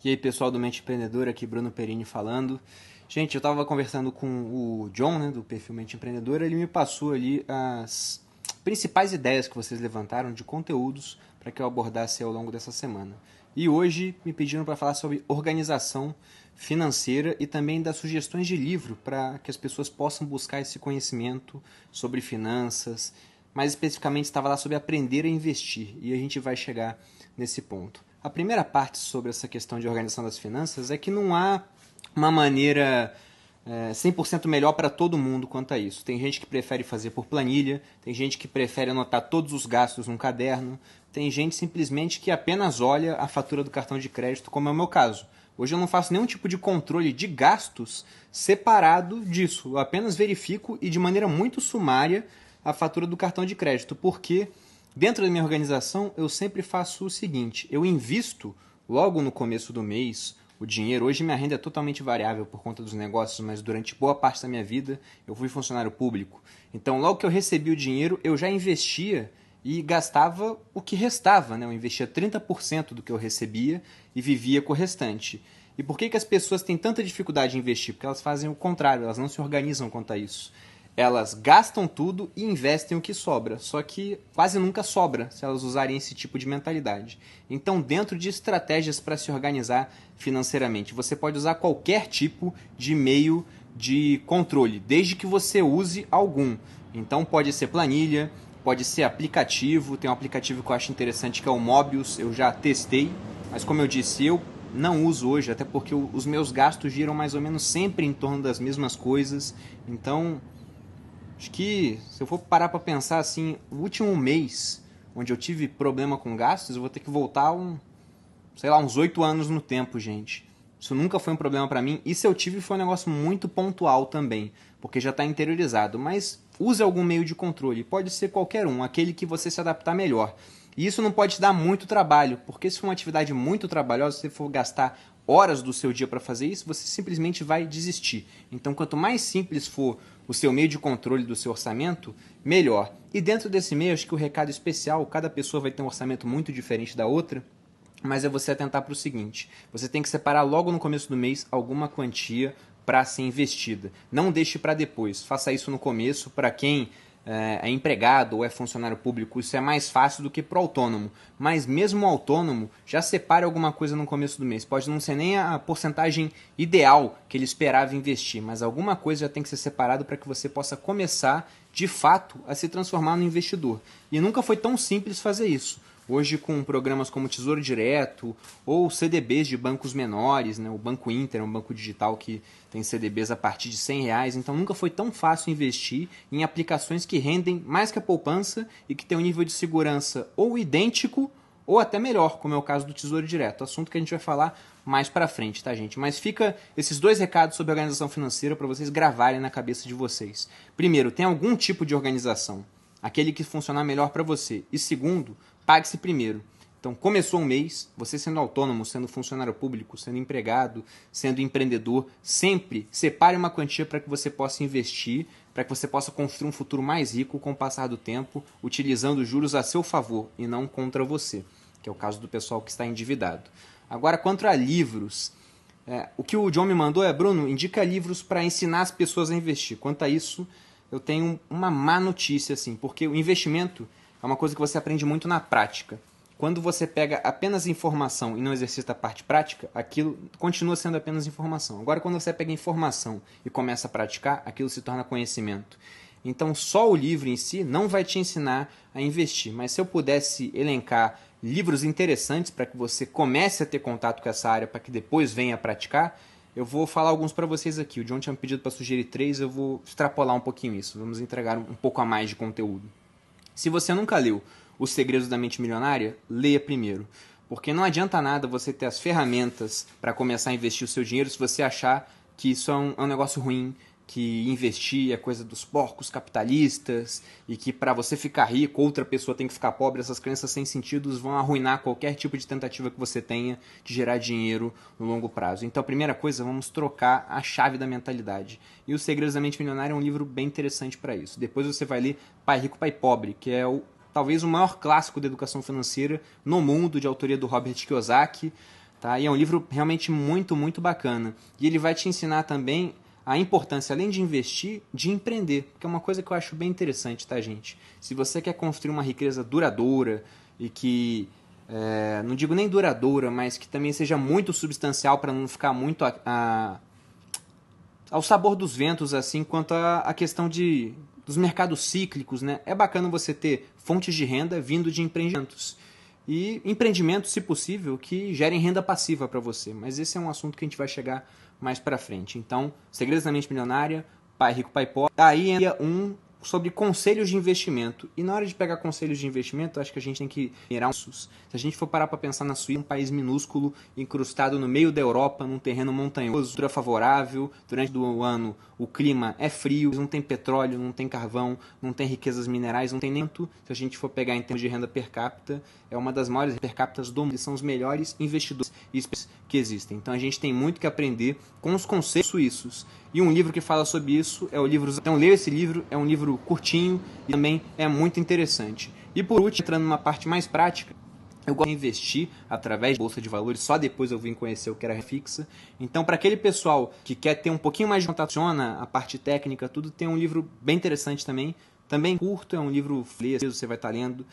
E aí, pessoal do Mente Empreendedora, aqui Bruno Perini falando. Gente, eu estava conversando com o John, né, do perfil Mente Empreendedora, ele me passou ali as principais ideias que vocês levantaram de conteúdos para que eu abordasse ao longo dessa semana. E hoje me pediram para falar sobre organização financeira e também dar sugestões de livro para que as pessoas possam buscar esse conhecimento sobre finanças. Mais especificamente estava lá sobre aprender a investir e a gente vai chegar nesse ponto. A primeira parte sobre essa questão de organização das finanças é que não há uma maneira 100% melhor para todo mundo quanto a isso. Tem gente que prefere fazer por planilha, tem gente que prefere anotar todos os gastos num caderno, tem gente simplesmente que apenas olha a fatura do cartão de crédito, como é o meu caso. Hoje eu não faço nenhum tipo de controle de gastos separado disso. Eu apenas verifico e de maneira muito sumária a fatura do cartão de crédito, porque dentro da minha organização eu sempre faço o seguinte: eu invisto logo no começo do mês o dinheiro. Hoje minha renda é totalmente variável por conta dos negócios, mas durante boa parte da minha vida eu fui funcionário público. Então logo que eu recebi o dinheiro eu já investia e gastava o que restava, né? Eu investia 30% do que eu recebia e vivia com o restante. E por que as pessoas têm tanta dificuldade em investir? Porque elas fazem o contrário, elas não se organizam quanto a isso. Elas gastam tudo e investem o que sobra, só que quase nunca sobra se elas usarem esse tipo de mentalidade. Então, dentro de estratégias para se organizar financeiramente, você pode usar qualquer tipo de meio de controle, desde que você use algum. Então, pode ser planilha, pode ser aplicativo. Tem um aplicativo que eu acho interessante que é o Mobius, eu já testei, mas como eu disse, eu não uso hoje, até porque os meus gastos giram mais ou menos sempre em torno das mesmas coisas. Então, acho que se eu for parar para pensar assim, o último mês onde eu tive problema com gastos, eu vou ter que voltar sei lá, uns 8 anos no tempo, gente. Isso nunca foi um problema para mim. E se eu tive, foi um negócio muito pontual também, porque já está interiorizado. Mas use algum meio de controle. Pode ser qualquer um, aquele que você se adaptar melhor. E isso não pode te dar muito trabalho, porque se for uma atividade muito trabalhosa, se você for gastar horas do seu dia para fazer isso, você simplesmente vai desistir. Então, quanto mais simples for o seu meio de controle do seu orçamento, melhor. E dentro desse meio, acho que o recado especial, cada pessoa vai ter um orçamento muito diferente da outra, mas é você atentar para o seguinte: você tem que separar logo no começo do mês alguma quantia para ser investida. Não deixe para depois. Faça isso no começo. Para quem é empregado ou é funcionário público, isso é mais fácil do que para o autônomo. Mas mesmo o autônomo, já separe alguma coisa no começo do mês. Pode não ser nem a porcentagem ideal que ele esperava investir, mas alguma coisa já tem que ser separado para que você possa começar, de fato, a se transformar no investidor. E nunca foi tão simples fazer isso. Hoje, com programas como Tesouro Direto ou CDBs de bancos menores, né? O Banco Inter é um banco digital que tem CDBs a partir de R$ 100, então nunca foi tão fácil investir em aplicações que rendem mais que a poupança e que tem um nível de segurança ou idêntico ou até melhor, como é o caso do Tesouro Direto, assunto que a gente vai falar mais pra frente, tá, gente? Mas fica esses dois recados sobre organização financeira para vocês gravarem na cabeça de vocês. Primeiro, tem algum tipo de organização, aquele que funcionar melhor para você. E segundo, pague-se primeiro. Então, começou um mês, você sendo autônomo, sendo funcionário público, sendo empregado, sendo empreendedor, sempre separe uma quantia para que você possa investir, para que você possa construir um futuro mais rico com o passar do tempo, utilizando juros a seu favor e não contra você, que é o caso do pessoal que está endividado. Agora, quanto a livros, o que o John me mandou é: Bruno, indica livros para ensinar as pessoas a investir. Quanto a isso, eu tenho uma má notícia, assim, porque o investimento é uma coisa que você aprende muito na prática. Quando você pega apenas informação e não exercita a parte prática, aquilo continua sendo apenas informação. Agora, quando você pega informação e começa a praticar, aquilo se torna conhecimento. Então, só o livro em si não vai te ensinar a investir. Mas se eu pudesse elencar livros interessantes para que você comece a ter contato com essa área, para que depois venha a praticar, eu vou falar alguns para vocês aqui. O John tinha me pedido para sugerir 3, eu vou extrapolar um pouquinho isso. Vamos entregar um pouco a mais de conteúdo. Se você nunca leu Os Segredos da Mente Milionária, leia primeiro. Porque não adianta nada você ter as ferramentas para começar a investir o seu dinheiro se você achar que isso é um negócio ruim, que investir é coisa dos porcos capitalistas e que para você ficar rico, outra pessoa tem que ficar pobre. Essas crenças sem sentido vão arruinar qualquer tipo de tentativa que você tenha de gerar dinheiro no longo prazo. Então, a primeira coisa, vamos trocar a chave da mentalidade. E Os Segredos da Mente Milionária é um livro bem interessante para isso. Depois você vai ler Pai Rico, Pai Pobre, que é talvez o maior clássico da educação financeira no mundo, de autoria do Robert Kiyosaki. tá? E é um livro realmente muito, muito bacana. E ele vai te ensinar também a importância, além de investir, de empreender, que é uma coisa que eu acho bem interessante, tá, gente? Se você quer construir uma riqueza duradoura e que, não digo nem duradoura, mas que também seja muito substancial para não ficar muito ao sabor dos ventos, assim, quanto à questão dos mercados cíclicos, né? É bacana você ter fontes de renda vindo de empreendimentos. E empreendimentos, se possível, que gerem renda passiva para você. Mas esse é um assunto que a gente vai chegar mais para frente. Então, Segredos da Mente Milionária, Pai Rico, Pai Pobre. Aí entra um sobre conselhos de investimento. E na hora de pegar conselhos de investimento, acho que a gente tem que mirar Se a gente for parar para pensar na Suíça, um país minúsculo, incrustado no meio da Europa, num terreno montanhoso, cultura favorável, durante o ano o clima é frio, não tem petróleo, não tem carvão, não tem riquezas minerais, não tem nem tudo. Se a gente for pegar em termos de renda per capita, é uma das maiores per capita do mundo. Eles são os melhores investidores que existem. Então a gente tem muito que aprender com os conceitos suíços. E um livro que fala sobre isso é o livro... Então leia esse livro, é um livro curtinho e também é muito interessante. E por último, entrando numa parte mais prática, eu gosto de investir através de bolsa de valores, só depois eu vim conhecer o que era renda fixa. Então, para aquele pessoal que quer ter um pouquinho mais de contato, a parte técnica, tudo, tem um livro bem interessante também. Também curto, é um livro você vai estar lendo.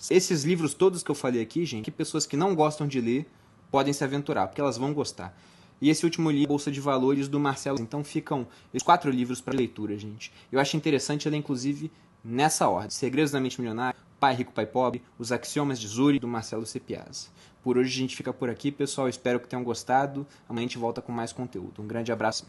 Esses livros todos que eu falei aqui, gente, que pessoas que não gostam de ler podem se aventurar, porque elas vão gostar. E esse último livro, Bolsa de Valores, do Marcelo. Então ficam os 4 livros para leitura, gente. Eu acho interessante ler, inclusive, nessa ordem. Segredos da Mente Milionária, Pai Rico, Pai Pobre, Os Axiomas de Zuri, do Marcelo C. Piazza. Por hoje a gente fica por aqui, pessoal. Espero que tenham gostado. Amanhã a gente volta com mais conteúdo. Um grande abraço.